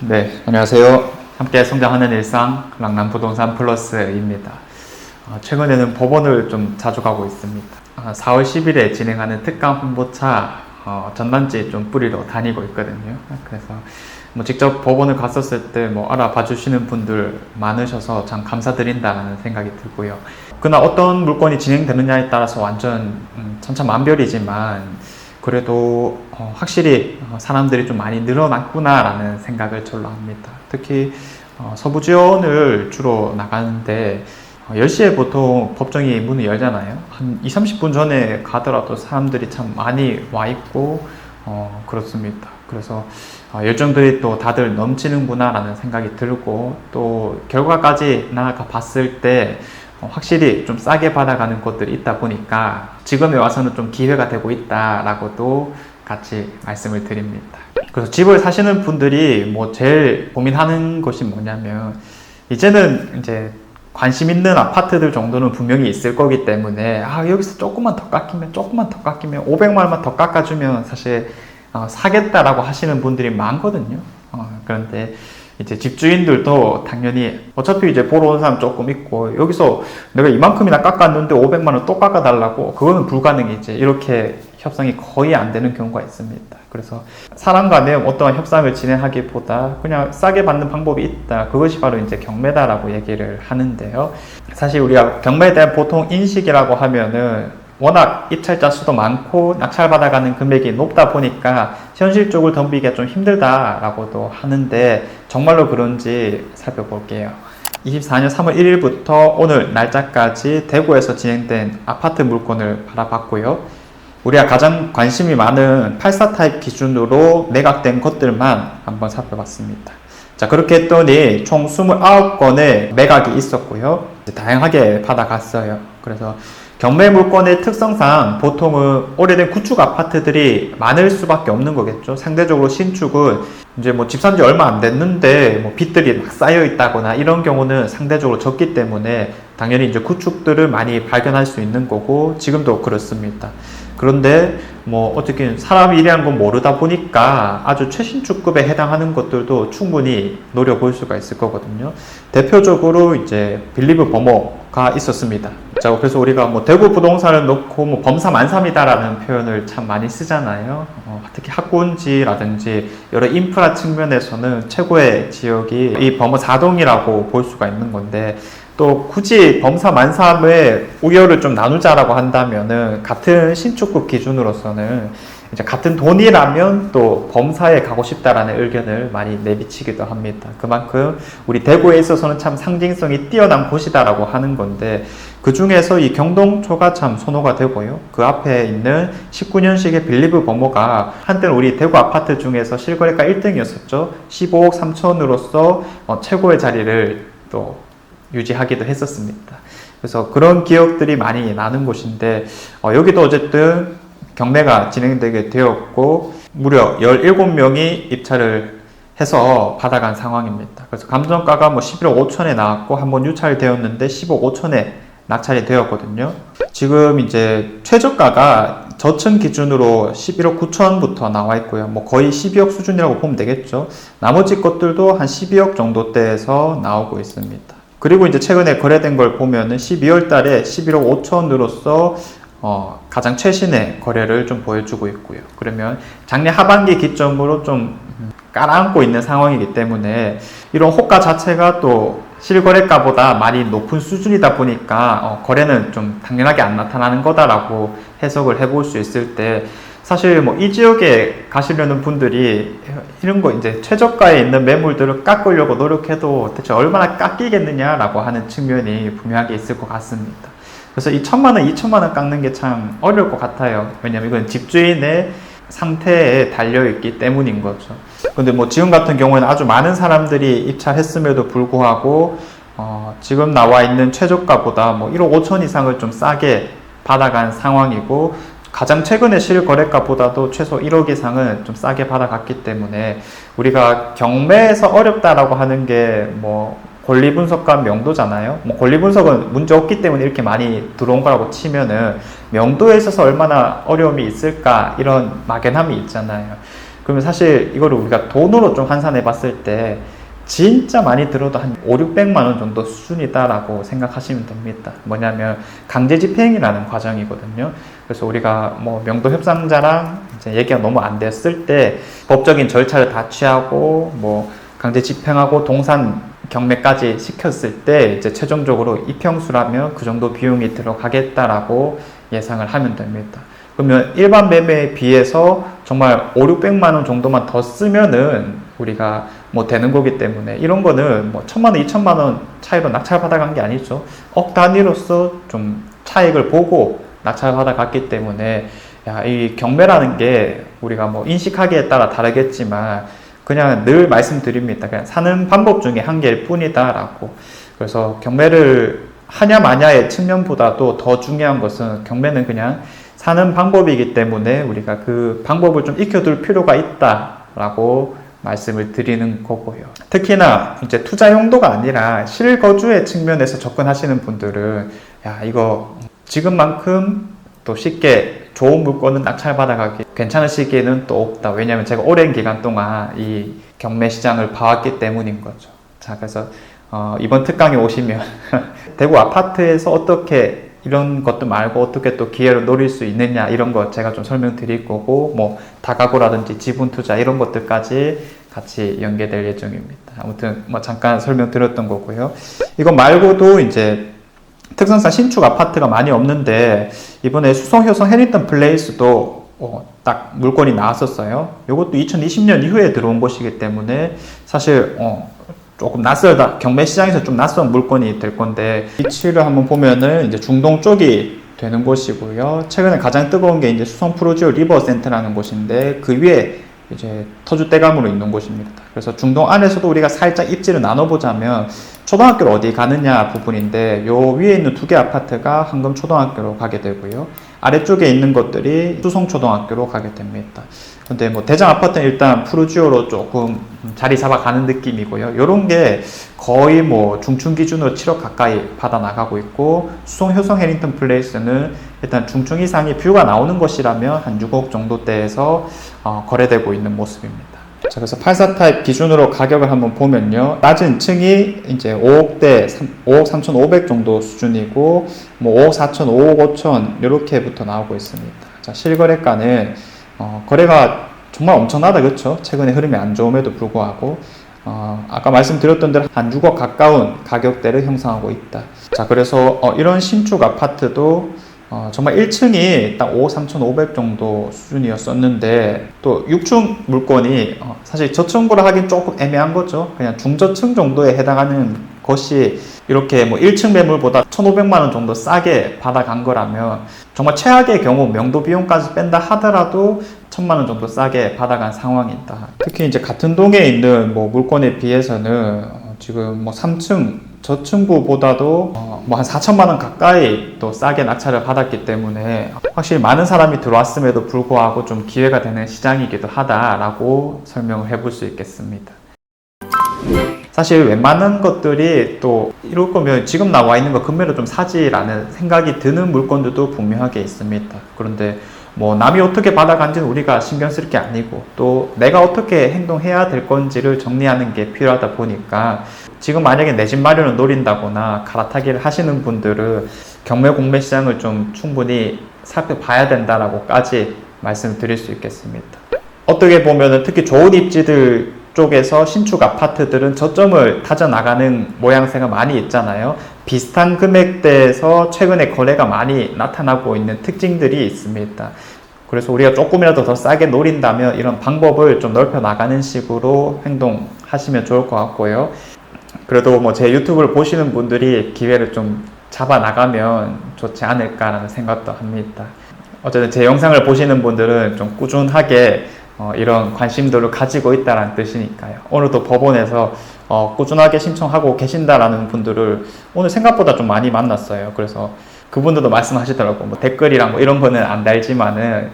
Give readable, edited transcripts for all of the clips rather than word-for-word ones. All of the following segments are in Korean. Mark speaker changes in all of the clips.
Speaker 1: 네, 안녕하세요. 함께 성장하는 일상 랑남부동산 플러스입니다. 최근에는 법원을 좀 자주 가고 있습니다. 4월 10일에 진행하는 특강 홍보차 전단지 좀 뿌리러 다니고 있거든요. 그래서 직접 법원을 갔었을 때 알아봐 주시는 분들 많으셔서 참 감사드린다는 생각이 들고요. 그러나 어떤 물건이 진행되느냐에 따라서 완전 천차만별이지만 그래도 확실히 사람들이 좀 많이 늘어났구나라는 생각을 절로 합니다. 특히 서부지원을 주로 나가는데 10시에 보통 법정이 문을 열잖아요. 한 20-30분 전에 가더라도 사람들이 참 많이 와 있고 그렇습니다. 그래서 열정들이 또 다들 넘치는구나 라는 생각이 들고, 또 결과까지 나아가 봤을 때 확실히 좀 싸게 받아가는 곳들이 있다 보니까 지금에 와서는 좀 기회가 되고 있다라고도 같이 말씀을 드립니다. 그래서 집을 사시는 분들이 제일 고민하는 것이 뭐냐면, 이제는 이제 관심 있는 아파트들 정도는 분명히 있을 거기 때문에 여기서 조금만 더 깎이면 500만 원만 더 깎아주면 사실 사겠다라고 하시는 분들이 많거든요. 그런데 이제 집주인들도 당연히 어차피 이제 보러 온 사람 조금 있고, 여기서 내가 이만큼이나 깎았는데 500만 원 또 깎아달라고, 그거는 불가능이지. 이렇게 협상이 거의 안 되는 경우가 있습니다. 그래서 사람 간에 어떠한 협상을 진행하기보다 그냥 싸게 받는 방법이 있다. 그것이 바로 이제 경매다라고 얘기를 하는데요. 사실 우리가 경매에 대한 보통 인식이라고 하면은 워낙 입찰자 수도 많고 낙찰받아가는 금액이 높다 보니까 현실적으로 덤비기가 좀 힘들다라고도 하는데, 정말로 그런지 살펴볼게요. 24년 3월 1일부터 오늘 날짜까지 대구에서 진행된 아파트 물건을 바라봤고요. 우리가 가장 관심이 많은 84 타입 기준으로 매각된 것들만 한번 살펴봤습니다. 자, 그렇게 했더니 총 29건의 매각이 있었고요. 다양하게 받아갔어요. 그래서 경매 물건의 특성상 보통은 오래된 구축 아파트들이 많을 수밖에 없는 거겠죠. 상대적으로 신축은 이제 집 산지 얼마 안 됐는데 빚들이 막 쌓여 있다거나 이런 경우는 상대적으로 적기 때문에 당연히 이제 구축들을 많이 발견할 수 있는 거고, 지금도 그렇습니다. 그런데 어떻게 사람이 일이라는 건 모르다 보니까 아주 최신축급에 해당하는 것들도 충분히 노려볼 수가 있을 거거든요. 대표적으로 이제 빌리브 버머가 있었습니다. 자, 그래서 우리가 대구 부동산을 놓고 범사만삼이다라는 표현을 참 많이 쓰잖아요. 특히 학군지라든지 여러 인프라 측면에서는 최고의 지역이 이 버머 4동이라고 볼 수가 있는 건데, 또 굳이 범사만삼의 우열을 좀 나누자라고 한다면은 같은 신축급 기준으로서는 이제 같은 돈이라면 또 범사에 가고 싶다라는 의견을 많이 내비치기도 합니다. 그만큼 우리 대구에 있어서는 참 상징성이 뛰어난 곳이다라고 하는 건데, 그 중에서 이 경동초가 참 선호가 되고요. 그 앞에 있는 19년식의 빌리브 버머가 한때는 우리 대구 아파트 중에서 실거래가 1등이었었죠. 15억 3천으로서 최고의 자리를 또 유지하기도 했었습니다. 그래서 그런 기억들이 많이 나는 곳인데, 여기도 어쨌든 경매가 진행되게 되었고 무려 17명이 입찰을 해서 받아간 상황입니다. 그래서 감정가가 11억 5천에 나왔고 한번 유찰되었는데 10억 5천에 낙찰이 되었거든요. 지금 이제 최저가가 저층 기준으로 11억 9천부터 나와 있고요. 거의 12억 수준이라고 보면 되겠죠. 나머지 것들도 한 12억 정도대에서 나오고 있습니다. 그리고 이제 최근에 거래된 걸 보면은 12월 달에 11억 5천으로서 가장 최신의 거래를 좀 보여주고 있고요. 그러면 작년 하반기 기점으로 좀 깔아앉고 있는 상황이기 때문에 이런 호가 자체가 또 실거래가보다 많이 높은 수준이다 보니까 거래는 좀 당연하게 안 나타나는 거다라고 해석을 해볼 수 있을 때, 사실 이 지역에 가시려는 분들이 이런 거 이제 최저가에 있는 매물들을 깎으려고 노력해도 대체 얼마나 깎이겠느냐라고 하는 측면이 분명하게 있을 것 같습니다. 그래서 이 1,000만 원, 2,000만 원 깎는 게 참 어려울 것 같아요. 왜냐면 이건 집주인의 상태에 달려있기 때문인 거죠. 근데 지금 같은 경우에는 아주 많은 사람들이 입찰했음에도 불구하고 지금 나와 있는 최저가보다 1억 5천 이상을 좀 싸게 받아간 상황이고, 가장 최근의 실거래가보다도 최소 1억 이상은 좀 싸게 받아갔기 때문에 우리가 경매에서 어렵다라고 하는 게 권리분석과 명도잖아요. 권리분석은 문제 없기 때문에 이렇게 많이 들어온 거라고 치면은 명도에 있어서 얼마나 어려움이 있을까, 이런 막연함이 있잖아요. 그러면 사실 이거를 우리가 돈으로 좀 환산해 봤을 때 진짜 많이 들어도 한 5, 600만 원 정도 수준이다라고 생각하시면 됩니다. 뭐냐면 강제 집행이라는 과정이거든요. 그래서 우리가 뭐 명도 협상자랑 이제 얘기가 너무 안 됐을 때 법적인 절차를 다 취하고 뭐 강제 집행하고 동산 경매까지 시켰을 때 이제 최종적으로 이평수라면 그 정도 비용이 들어가겠다라고 예상을 하면 됩니다. 그러면 일반 매매에 비해서 정말 5, 600만 원 정도만 더 쓰면은 우리가 뭐 되는 거기 때문에 이런 거는 뭐 1000만 원, 2000만 원 차이로 낙찰 받아간 게 아니죠. 억 단위로서 좀 차익을 보고 낙찰 받아갔기 때문에 야, 이 경매라는 게 우리가 뭐 인식하기에 따라 다르겠지만 그냥 늘 말씀드립니다. 그냥 사는 방법 중에 한 개일 뿐이다라고. 그래서 경매를 하냐 마냐의 측면보다도 더 중요한 것은 경매는 그냥 사는 방법이기 때문에 우리가 그 방법을 좀 익혀둘 필요가 있다라고 말씀을 드리는 거고요. 특히나 이제 투자 용도가 아니라 실거주의 측면에서 접근하시는 분들은 야, 이거 지금만큼 또 쉽게 좋은 물건은 낙찰받아가기 괜찮은 시기에는 또 없다. 왜냐하면 제가 오랜 기간 동안 이 경매 시장을 봐왔기 때문인 거죠. 자, 그래서 이번 특강에 오시면 대구 아파트에서 어떻게 이런 것도 말고 어떻게 또 기회를 노릴 수 있느냐 이런 거 제가 좀 설명드릴 거고 뭐 다가구라든지 지분 투자 이런 것들까지 같이 연계될 예정입니다. 아무튼 뭐 잠깐 설명드렸던 거고요. 이거 말고도 이제 특성상 신축 아파트가 많이 없는데 이번에 수성 효성 해리턴 플레이스도 딱 물건이 나왔었어요. 이것도 2020년 이후에 들어온 곳이기 때문에 사실 조금 낯설다. 경매 시장에서 좀 낯선 물건이 될 건데 위치를 한번 보면은 이제 중동 쪽이 되는 곳이고요. 최근에 가장 뜨거운 게 이제 수성 프로지오 리버 센터라는 곳인데 그 위에 이제 터줏대감으로 있는 곳입니다. 그래서 중동 안에서도 우리가 살짝 입지를 나눠보자면 초등학교를 어디 가느냐 부분인데 요 위에 있는 두 개 아파트가 황금 초등학교로 가게 되고요. 아래쪽에 있는 것들이 수성 초등학교로 가게 됩니다. 근데 뭐 대장 아파트는 일단 프루지오로 조금 자리 잡아가는 느낌이고요. 요런 게 거의 뭐 중춘 기준으로 7억 가까이 받아 나가고 있고 수성 효성 해링턴 플레이스는 일단 중춘 이상이 뷰가 나오는 것이라면 한 6억 정도대에서 거래되고 있는 모습입니다. 자, 그래서 84 타입 기준으로 가격을 한번 보면요. 낮은 층이 이제 5억대, 5억 3,500 정도 수준이고, 뭐 5억 4천, 5억 5천, 이렇게부터 나오고 있습니다. 자, 실거래가는, 거래가 정말 엄청나다, 그렇죠? 최근에 흐름이 안 좋음에도 불구하고, 아까 말씀드렸던 대로 한 6억 가까운 가격대를 형성하고 있다. 자, 그래서 이런 신축 아파트도 정말 1층이 딱 5억 3,500 정도 수준이었었는데 또 6층 물건이 사실 저층고라 하긴 조금 애매한 거죠. 그냥 중저층 정도에 해당하는 것이 이렇게 뭐 1층 매물보다 1,500만 원 정도 싸게 받아간 거라면 정말 최악의 경우 명도 비용까지 뺀다 하더라도 1,000만 원 정도 싸게 받아간 상황이다. 특히 이제 같은 동에 있는 뭐 물건에 비해서는 지금 뭐 3층 저층부보다도 뭐 한 4천만 원 가까이 또 싸게 낙찰을 받았기 때문에 확실히 많은 사람이 들어왔음에도 불구하고 좀 기회가 되는 시장이기도 하다라고 설명을 해볼 수 있겠습니다. 사실 웬만한 것들이 또 이럴 거면 지금 나와 있는 거 금매로 좀 사지라는 생각이 드는 물건들도 분명하게 있습니다. 그런데 뭐 남이 어떻게 받아간지는 우리가 신경 쓸 게 아니고 또 내가 어떻게 행동해야 될 건지를 정리하는 게 필요하다 보니까 지금 만약에 내 집 마련을 노린다거나 갈아타기를 하시는 분들은 경매 공매 시장을 좀 충분히 살펴봐야 된다라고까지 말씀드릴 수 있겠습니다. 어떻게 보면은 특히 좋은 입지들 쪽에서 신축 아파트들은 저점을 다져나가는 모양새가 많이 있잖아요. 비슷한 금액대에서 최근에 거래가 많이 나타나고 있는 특징들이 있습니다. 그래서 우리가 조금이라도 더 싸게 노린다면 이런 방법을 좀 넓혀 나가는 식으로 행동하시면 좋을 것 같고요. 그래도 뭐 제 유튜브를 보시는 분들이 기회를 좀 잡아 나가면 좋지 않을까라는 생각도 합니다. 어쨌든 제 영상을 보시는 분들은 좀 꾸준하게 이런 관심들을 가지고 있다는 뜻이니까요. 오늘도 법원에서 꾸준하게 신청하고 계신다라는 분들을 오늘 생각보다 좀 많이 만났어요. 그래서 그분들도 말씀하시더라고. 뭐 댓글이랑 뭐 이런 거는 안 달지만은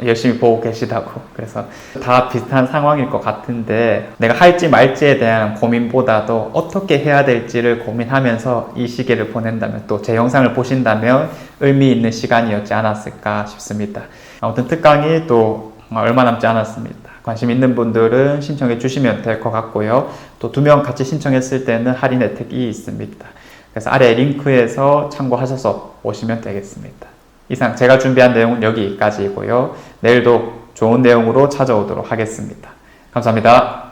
Speaker 1: 열심히 보고 계시다고. 그래서 다 비슷한 상황일 것 같은데 내가 할지 말지에 대한 고민보다도 어떻게 해야 될지를 고민하면서 이 시기를 보낸다면 또 제 영상을 보신다면 의미 있는 시간이었지 않았을까 싶습니다. 아무튼 특강이 또 얼마 남지 않았습니다. 관심 있는 분들은 신청해 주시면 될 것 같고요. 또 2명 같이 신청했을 때는 할인 혜택이 있습니다. 그래서 아래 링크에서 참고하셔서 오시면 되겠습니다. 이상 제가 준비한 내용은 여기까지이고요. 내일도 좋은 내용으로 찾아오도록 하겠습니다. 감사합니다.